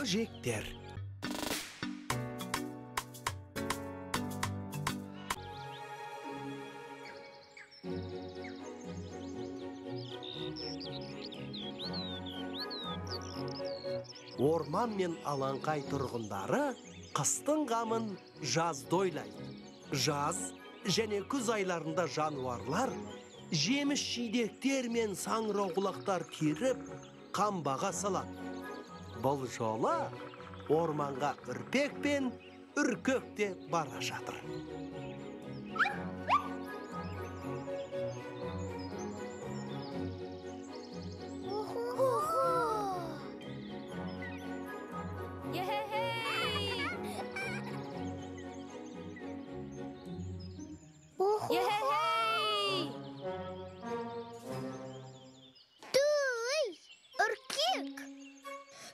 жектер. Орман мен алаңқай тұрғындары қыстың қамын жазда ойлайды. Жаз және күз айларында жануарлар жеміс жидектер мен саңырауқұлақтар теріп, қамбаға салады. Бұл жолы орманға үрпек пен үркек те бара жатыр.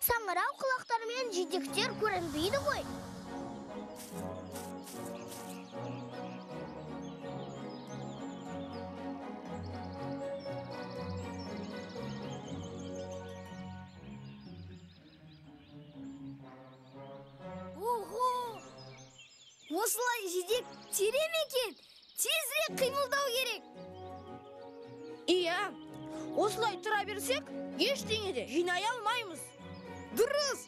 Саңырау құлақтар мен жидектер көрінбейді ғой. Ого! Осылай жидек терем екен, тезірек қимылдау керек. Иә, осылай тұра берсек, ештеңе де жинай алмаймыз. Дұрыс!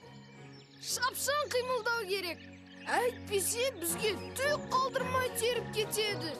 Шапшаң қимылдау керек. Әйтпесе бізге түк қалдырмай теріп кетеді.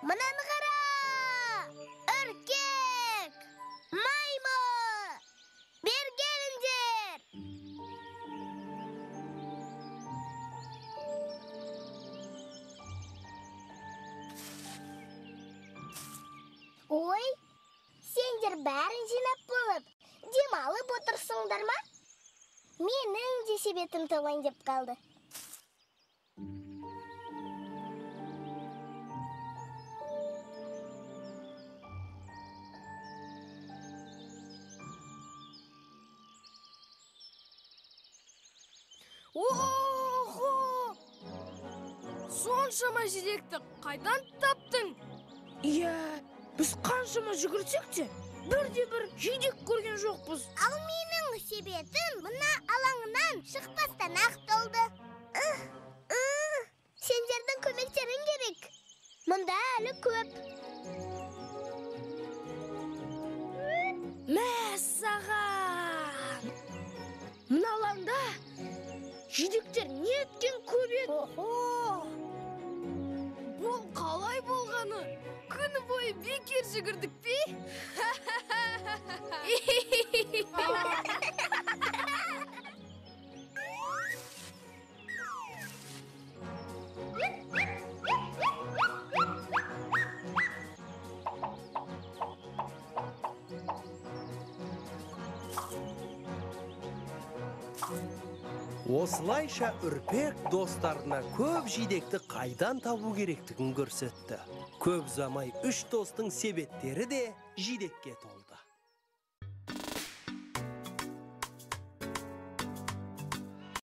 Мынаны қара! Үркек! Маймыл! Бер келіңдер! Ой, сендер бәрін жинап болып, демалып отырсыңдар ма? Менің де себетім толайын деп қалды. Ого! Соншама жидекті қайдан таптың? Иә, біз қаншама жүгірсек те, бірде-бір жидек көрген жоқпыз. Ал менің себетім мына алаңынан шықпастан ақ толды. Сендердің көмектерің керек. Мұнда әлі көп. Мәссаған! Мына алаңда жидектер неткен көп еді. Бұл қалай болғаны? Күні бойы бекер жүгірдік пе? Осылайша үрпек достарына көп жидекті қайдан табу керектігін көрсетті. Көп замай үш достың себеттері де жидекке толды.